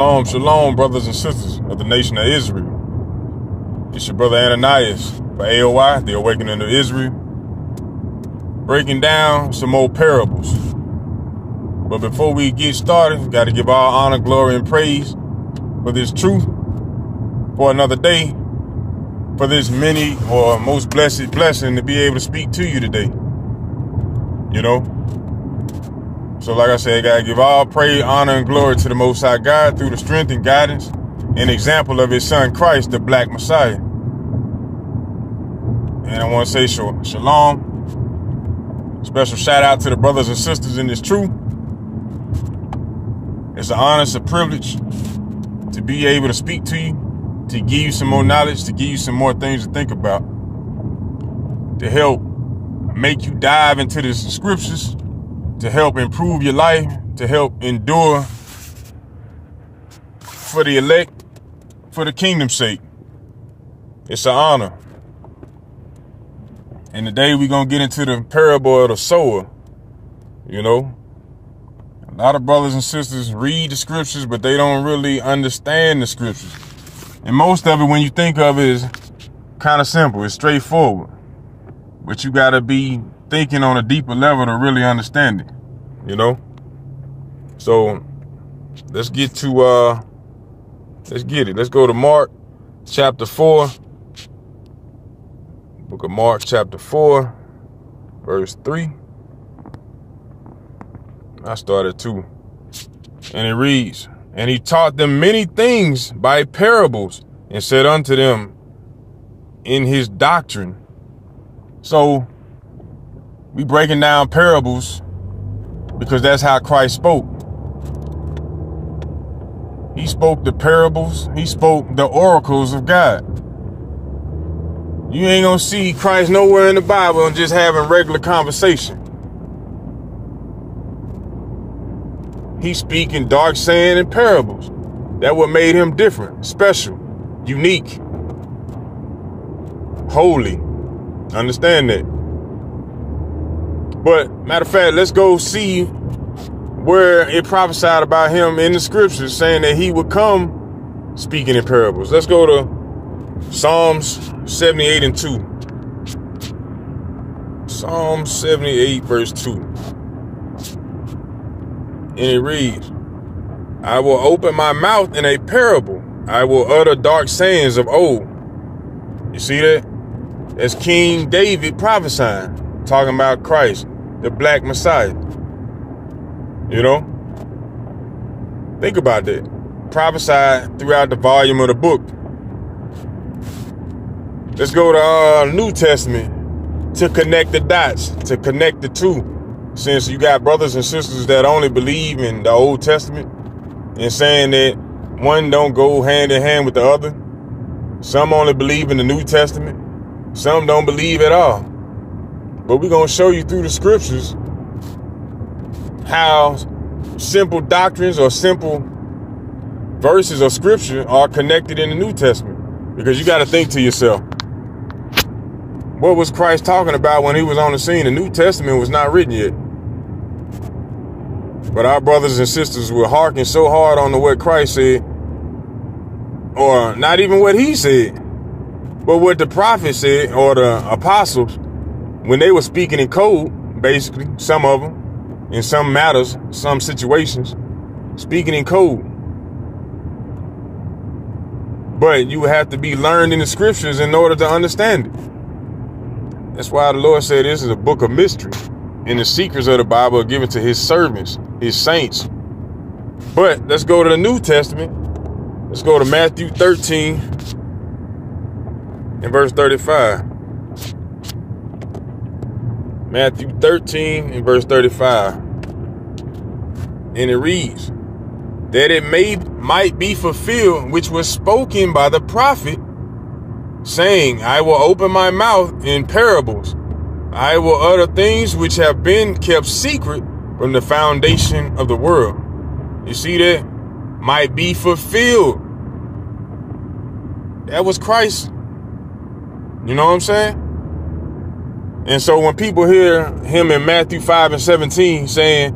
Shalom, shalom, brothers and sisters of the nation of Israel. It's your brother Ananias for A.O.I, the Awakening of Israel, breaking down some more parables. But before we get started, we got to give all honor, glory, and praise for this truth, for another day, for this many or most blessed blessing to be able to speak to you today. You know? So like I said, I got to give all praise, honor, and glory to the Most High God through the strength and guidance and example of his son Christ, the Black Messiah. And I want to say shalom. Special shout out to the brothers and sisters in this truth. It's an honor, it's a privilege to be able to speak to you, to give you some more knowledge, to give you some more things to think about, to help make you dive into the scriptures, to help improve your life, to help endure for the elect, for the kingdom's sake. It's an honor. And today we're going to get into the parable of the sower. You know, a lot of brothers and sisters read the scriptures, but they don't really understand the scriptures. And most of it, when you think of it, is kind of simple. It's straightforward. But you got to be thinking on a deeper level to really understand it, you know? So let's get to, let's get it. Let's go to Mark chapter 4. Book of Mark chapter 4, verse 3. I started 2. And it reads, "And he taught them many things by parables, and said unto them in his doctrine." So we breaking down parables because that's how Christ spoke. He spoke the parables. He spoke the oracles of God. You ain't gonna see Christ nowhere in the Bible and just having regular conversation. He's speaking dark saying and parables. That what made him different, special, unique, holy. Understand that. But matter of fact, let's go see where it prophesied about him in the scriptures, saying that he would come speaking in parables. Let's go to Psalms 78 and 2. Psalm 78 verse 2. And it reads, "I will open my mouth in a parable. I will utter dark sayings of old." You see that? That's King David prophesying, talking about Christ, the Black Messiah. You know? Think about that. Prophesied throughout the volume of the book. Let's go to New Testament to connect the dots, to connect the two. Since you got brothers and sisters that only believe in the Old Testament and saying that one don't go hand in hand with the other. Some only believe in the New Testament. Some don't believe at all. But we're going to show you through the scriptures how simple doctrines or simple verses of scripture are connected in the New Testament. Because you got to think to yourself, what was Christ talking about when he was on the scene? The New Testament was not written yet. But our brothers and sisters were harking so hard on to what Christ said, or not even what he said, but what the prophet said, or the apostles, when they were speaking in code, basically, some of them, in some matters, some situations, speaking in code. But you have to be learned in the scriptures in order to understand it. That's why the Lord said this is a book of mystery, and the secrets of the Bible are given to his servants, his saints. But let's go to the New Testament. Let's go to Matthew 13 and verse 35. Matthew 13 and verse 35. And it reads, "That it might be fulfilled, which was spoken by the prophet, saying, I will open my mouth in parables. I will utter things which have been kept secret from the foundation of the world." You see that? Might be fulfilled. That was Christ. You know what I'm saying? And so when people hear him in Matthew 5 and 17 saying,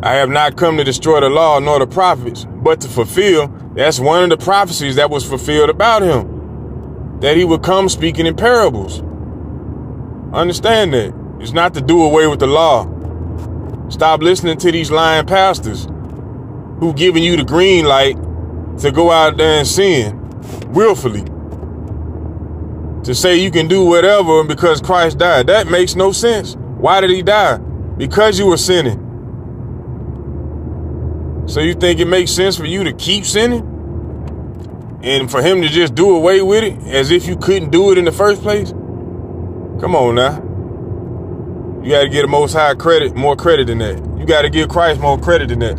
"I have not come to destroy the law nor the prophets, but to fulfill," That's one of the prophecies that was fulfilled about him, that he would come speaking in parables. Understand that. It's not to do away with the law. Stop listening to these lying pastors who giving you the green light to go out there and sin willfully. To say you can do whatever because Christ died. That makes no sense. Why did he die? Because you were sinning. So you think it makes sense for you to keep sinning? And for him to just do away with it as if you couldn't do it in the first place? Come on now. You got to give the Most High credit, more credit than that. You got to give Christ more credit than that.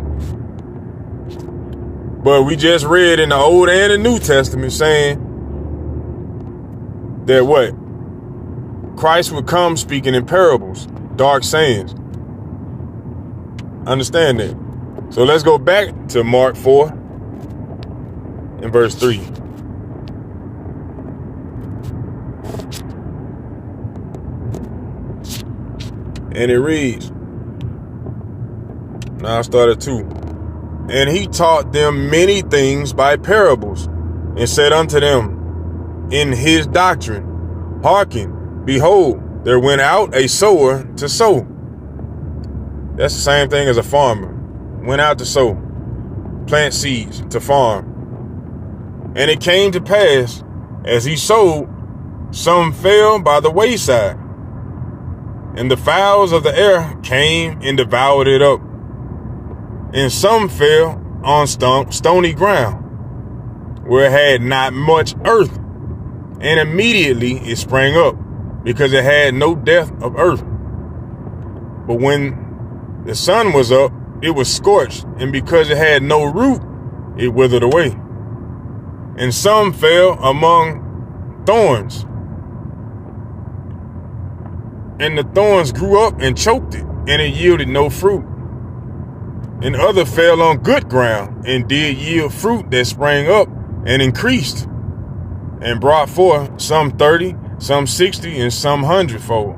But we just read in the Old and the New Testament saying that what? Christ would come speaking in parables, dark sayings. Understand that. So let's go back to Mark 4 and verse 3. And it reads, now I started 2. And he taught them many things by parables, and said unto them in his doctrine, hearken, behold, there went out a sower to sow. That's the same thing as a farmer. Went out to sow, plant seeds, to farm. And it came to pass, as he sowed, some fell by the wayside, and the fowls of the air came and devoured it up. And some fell on stony ground, where it had not much earth, and immediately it sprang up, because it had no depth of earth. But when the sun was up, it was scorched, and because it had no root, it withered away. And some fell among thorns, and the thorns grew up and choked it, and it yielded no fruit. And other fell on good ground, and did yield fruit that sprang up and increased, and brought forth some 30, some 60, and some 100-fold.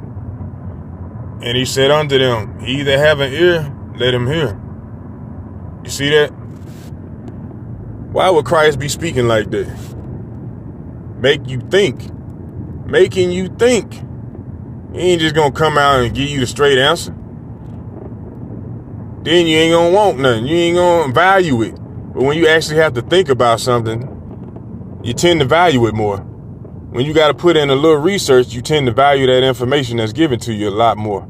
And he said unto them, he that have an ear, let him hear. You see that? Why would Christ be speaking like that? Make you think. Making you think. He ain't just gonna come out and give you the straight answer. Then you ain't gonna want nothing. You ain't gonna value it. But when you actually have to think about something, you tend to value it more. When you got to put in a little research, you tend to value that information that's given to you a lot more.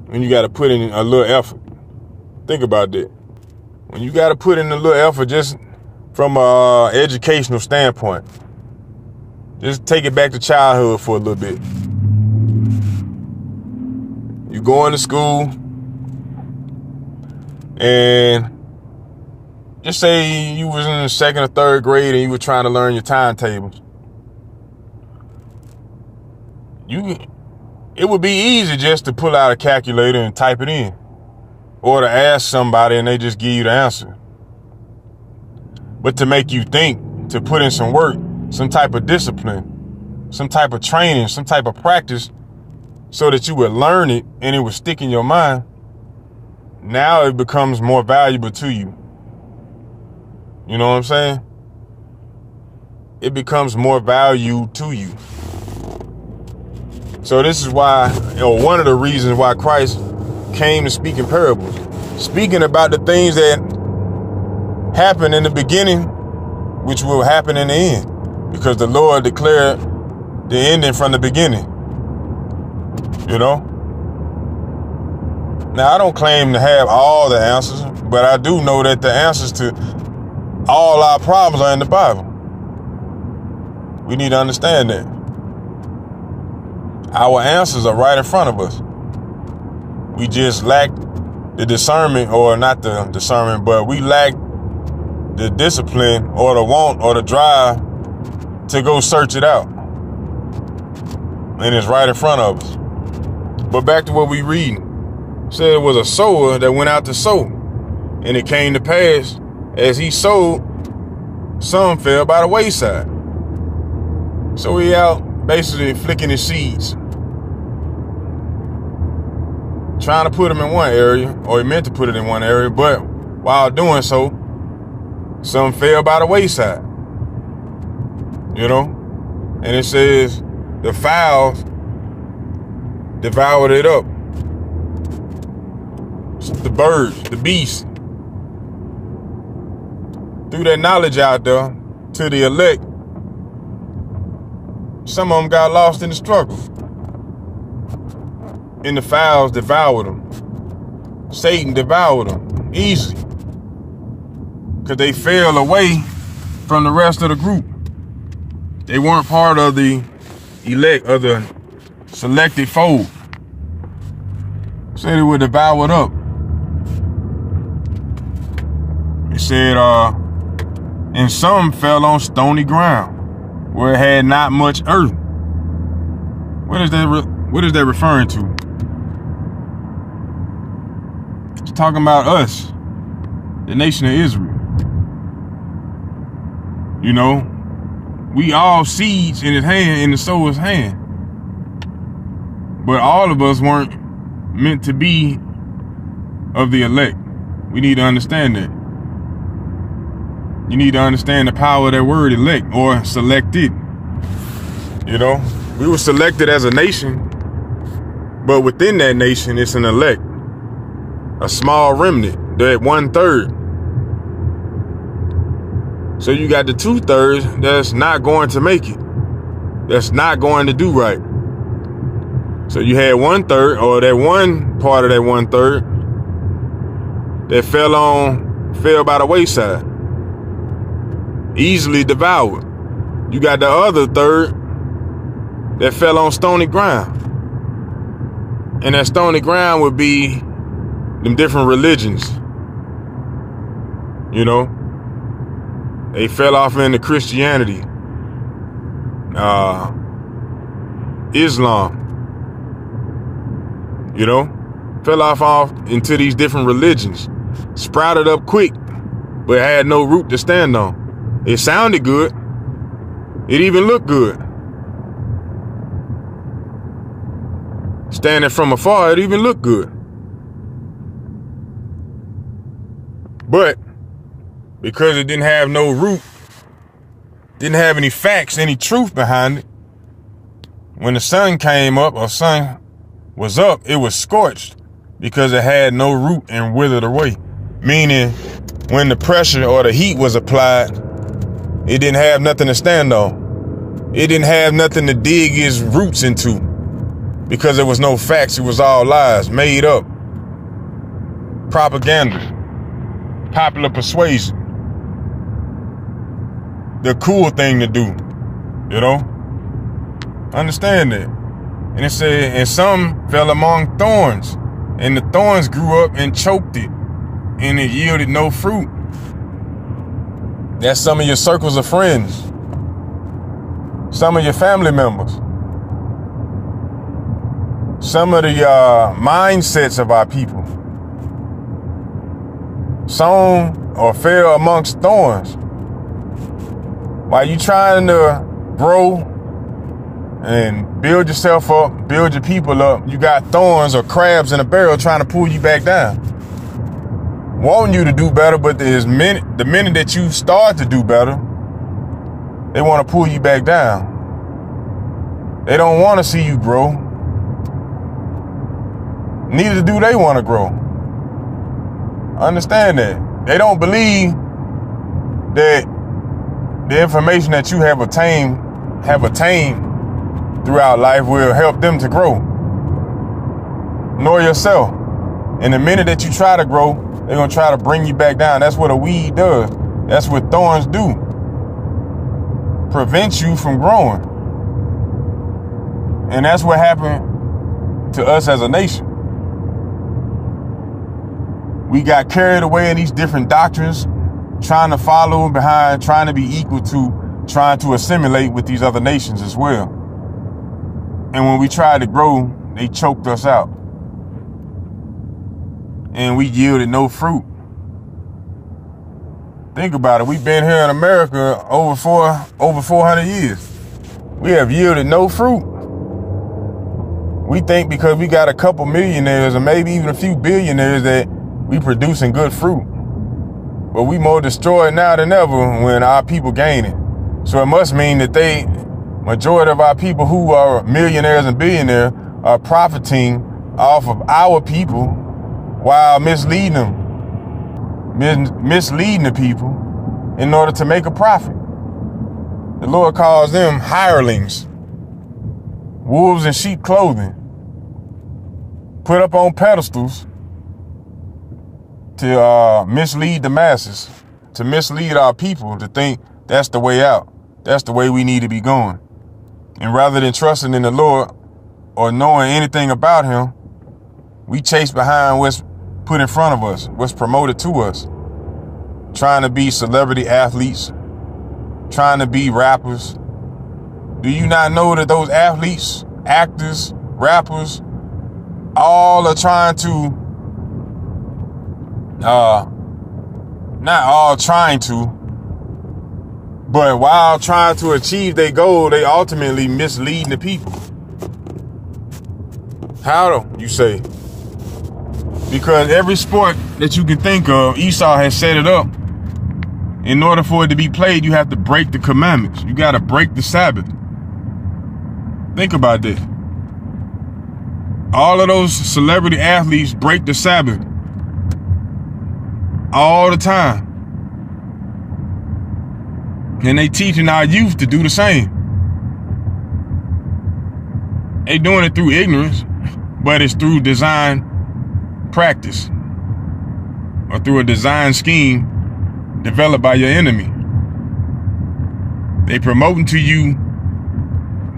When you got to put in a little effort. Think about that. When you got to put in a little effort just from a educational standpoint, just take it back to childhood for a little bit. You going to school, and just say you was in the 2nd or 3rd grade and you were trying to learn your timetables. It would be easy just to pull out a calculator and type it in, or to ask somebody and they just give you the answer. But to make you think, to put in some work, some type of discipline, some type of training, some type of practice, so that you would learn it and it would stick in your mind, now it becomes more valuable to you. You know what I'm saying? It becomes more value to you. So this is why, one of the reasons why Christ came to speak in parables, speaking about the things that happen in the beginning, which will happen in the end, because the Lord declared the ending from the beginning. You know? Now, I don't claim to have all the answers, but I do know that the answers to all our problems are in the Bible. We need to understand that. Our answers are right in front of us. We just lack the discernment, or not the discernment, but we lack the discipline or the want or the drive to go search it out. And it's right in front of us. But back to what we reading. It said it was a sower that went out to sow. And it came to pass, as he sowed, some fell by the wayside. So he out basically flicking his seeds, trying to put them in one area, or he meant to put it in one area, but while doing so, some fell by the wayside. You know? And it says the fowls devoured it up. The birds, the beasts. Threw that knowledge out there to the elect. Some of them got lost in the struggle. And the fowls devoured them. Satan devoured them easily. Because they fell away from the rest of the group. They weren't part of the elect, of the selected fold. So they were devoured up. It said, and some fell on stony ground, where it had not much earth. What is that referring to? It's talking about us, the nation of Israel. You know, we all seeds in his hand, in the sower's hand. But all of us weren't meant to be of the elect. We need to understand that. You need to understand the power of that word elect, or selected. You know, we were selected as a nation, but within that nation, it's an elect, a small remnant, that 1/3. So you got the 2/3 that's not going to make it, that's not going to do right. So you had 1/3, or that one part of that 1/3 that fell by the wayside, easily devoured. You got the other 1/3 that fell on stony ground. And that stony ground would be them different religions. You know, they fell off into Christianity, Islam, you know, fell off into these different religions, sprouted up quick, but had no root to stand on. It sounded good. It even looked good. Standing from afar, it even looked good. But because it didn't have no root, didn't have any facts, any truth behind it, when the sun came up, or sun was up, it was scorched because it had no root and withered away. Meaning, when the pressure or the heat was applied, it didn't have nothing to stand on. It didn't have nothing to dig its roots into, because there was no facts. It was all lies, made up, propaganda, popular persuasion. The cool thing to do, you know? Understand that. And it said, and some fell among thorns, and the thorns grew up and choked it, and it yielded no fruit. That's some of your circles of friends, some of your family members, some of the mindsets of our people. Sown or fell amongst thorns. While you trying to grow and build yourself up, build your people up, you got thorns or crabs in a barrel trying to pull you back down, wanting you to do better. But the minute that you start to do better, they want to pull you back down. They don't want to see you grow. Neither do they want to grow. Understand that. They don't believe that the information that you have attained throughout life will help them to grow, nor yourself. And the minute that you try to grow, they're going to try to bring you back down. That's what a weed does. That's what thorns do. Prevent you from growing. And that's what happened to us as a nation. We got carried away in these different doctrines, trying to follow behind, trying to be equal to, trying to assimilate with these other nations as well. And when we tried to grow, they choked us out. And we yielded no fruit. Think about it. We've been here in America over 400 years. We have yielded no fruit. We think because we got a couple millionaires or maybe even a few billionaires that we producing good fruit. But we more destroyed now than ever when our people gain it. So it must mean that majority of our people who are millionaires and billionaires are profiting off of our people while misleading the people in order to make a profit. The Lord calls them hirelings, wolves in sheep clothing, put up on pedestals to mislead the masses, to mislead our people to think that's the way out. That's the way we need to be going. And rather than trusting in the Lord or knowing anything about him, we chase behind what's put in front of us, what's promoted to us. Trying to be celebrity athletes, trying to be rappers. Do you not know that those athletes, actors, rappers, all are trying to, not all trying to, but while trying to achieve their goal, they ultimately misleading the people. How do you say? Because every sport that you can think of, Esau has set it up. In order for it to be played, you have to break the commandments. You got to break the Sabbath. Think about this. All of those celebrity athletes break the Sabbath all the time. And they teaching our youth to do the same. They doing it through ignorance, but it's through design practice or through a design scheme developed by your enemy. They promoting to you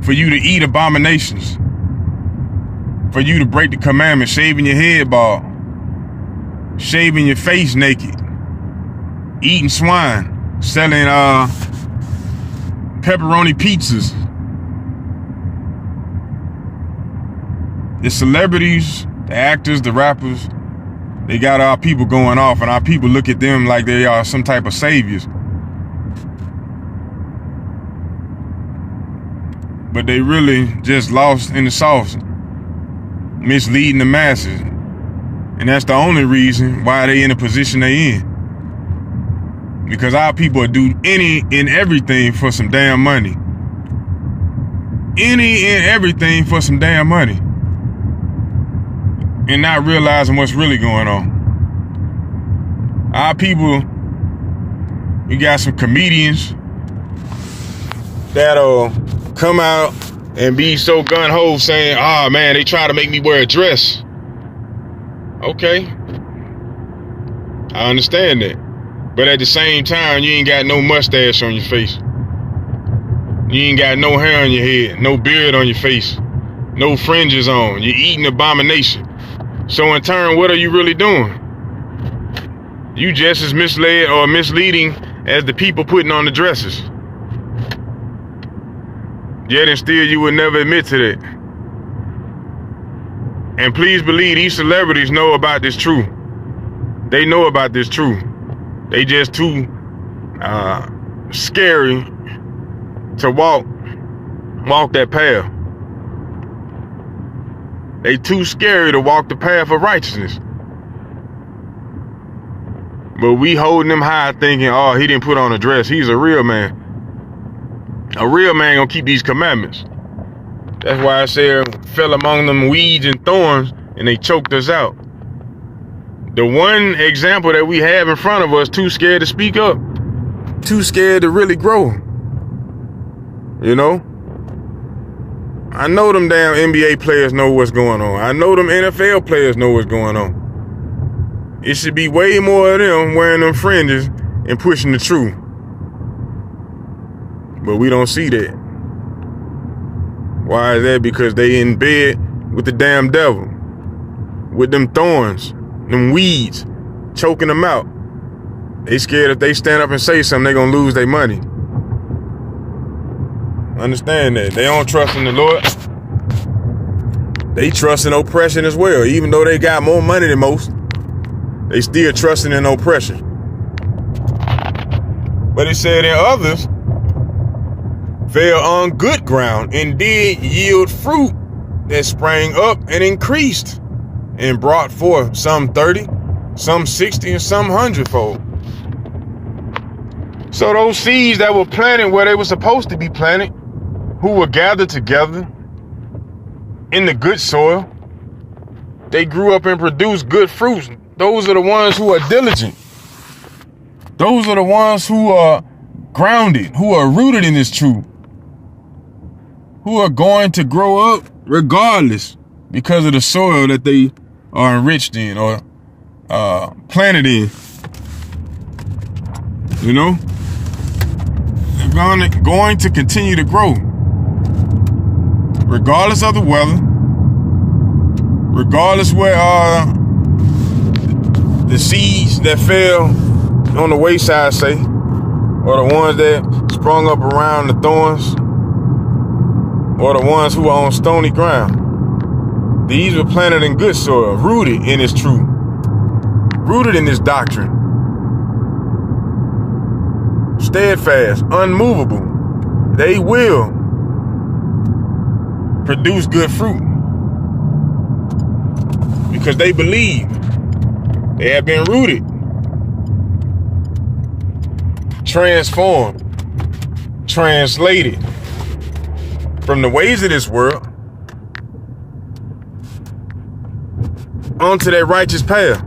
for you to eat abominations, for you to break the commandments, shaving your head bald, shaving your face naked, eating swine, selling pepperoni pizzas. The celebrities, the actors, the rappers, they got our people going off, and our people look at them like they are some type of saviors. But they really just lost in the sauce, misleading the masses. And that's the only reason why they in the position they in. Because our people do any and everything for some damn money. Any and everything for some damn money. And not realizing what's really going on. Our people, we got some comedians that'll come out and be so gun-ho saying, "Oh man, they try to make me wear a dress." Okay, I understand that. But at the same time, you ain't got no mustache on your face. You ain't got no hair on your head, no beard on your face, no fringes on. You're eating abomination. So in turn, what are you really doing? You just as misled or misleading as the people putting on the dresses. Yet and still you would never admit to that. And please believe these celebrities know about this truth. They know about this truth. They just too scary to walk that path. They too scary to walk the path of righteousness. But we holding them high thinking, oh, he didn't put on a dress. He's a real man. A real man gonna keep these commandments. That's why I said fell among them weeds and thorns and they choked us out. The one example that we have in front of us, too scared to speak up. Too scared to really grow. You know? I know them damn NBA players know what's going on. I know them NFL players know what's going on. It should be way more of them wearing them fringes and pushing the truth. But we don't see that. Why is that? Because they in bed with the damn devil. With them thorns, them weeds, choking them out. They scared if they stand up and say something, they gonna lose their money. Understand that. They don't trust in the Lord. They trust in oppression as well. Even though they got more money than most, they still trusting in oppression. But it said in others fell on good ground and did yield fruit that sprang up and increased and brought forth some 30, some 60, and some 100-fold. So those seeds that were planted where they were supposed to be planted, who were gathered together in the good soil, they grew up and produced good fruits. Those are the ones who are diligent. Those are the ones who are grounded, who are rooted in this truth, who are going to grow up regardless because of the soil that they are enriched in or planted in. You know, they're going to continue to grow regardless of the weather, regardless where the seeds that fell on the wayside, say, or the ones that sprung up around the thorns, or the ones who are on stony ground. These were planted in good soil, rooted in this truth, rooted in this doctrine, steadfast, unmovable. They will produce good fruit because they believe. They have been rooted, transformed, translated from the ways of this world onto that righteous path,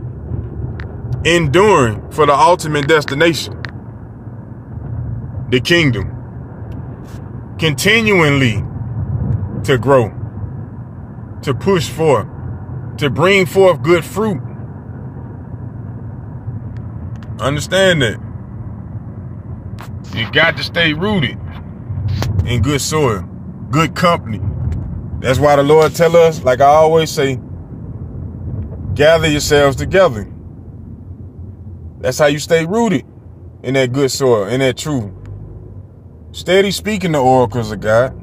enduring for the ultimate destination, the kingdom, continually to grow, to push forth, to bring forth good fruit. Understand that. You got to stay rooted in good soil, good company. That's why the Lord tell us, like I always say, gather yourselves together. That's how you stay rooted in that good soil, in that truth. Steady speaking the oracles of God,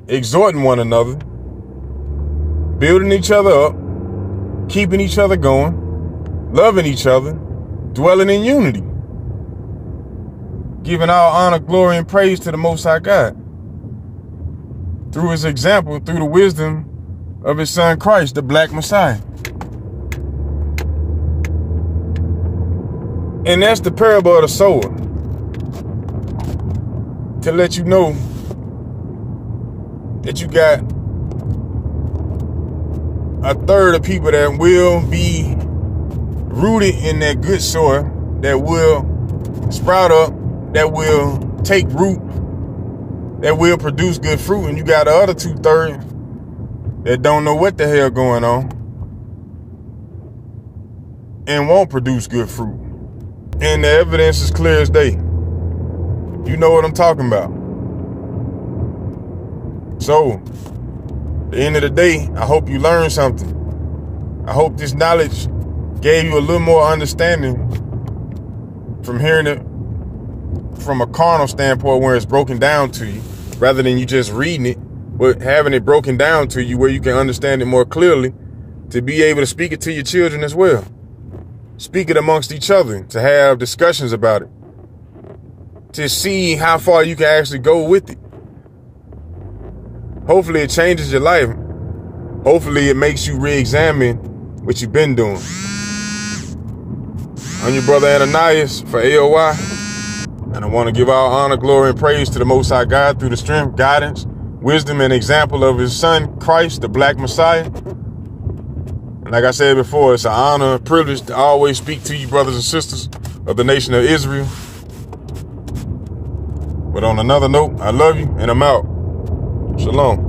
exhorting one another, building each other up, keeping each other going, loving each other, dwelling in unity, giving all honor, glory, and praise to the Most High God through his example, through the wisdom of his son Christ, the Black Messiah. And that's the parable of the sower, to let you know that you got a third of people that will be rooted in that good soil, that will sprout up, that will take root, that will produce good fruit. And you got the other 2/3 that don't know what the hell going on and won't produce good fruit. And the evidence is clear as day. You know what I'm talking about. So, at the end of the day, I hope you learned something. I hope this knowledge gave you a little more understanding from hearing it from a carnal standpoint where it's broken down to you, rather than you just reading it, but having it broken down to you where you can understand it more clearly to be able to speak it to your children as well. Speak it amongst each other, to have discussions about it, to see how far you can actually go with it. Hopefully it changes your life. Hopefully it makes you re-examine what you've been doing. I'm your brother Ananias for A.O.I. And I want to give all honor, glory, and praise to the Most High God through the strength, guidance, wisdom, and example of his son, Christ, the Black Messiah. And like I said before, it's an honor and privilege to always speak to you, brothers and sisters of the nation of Israel. But on another note, I love you, and I'm out. Shalom.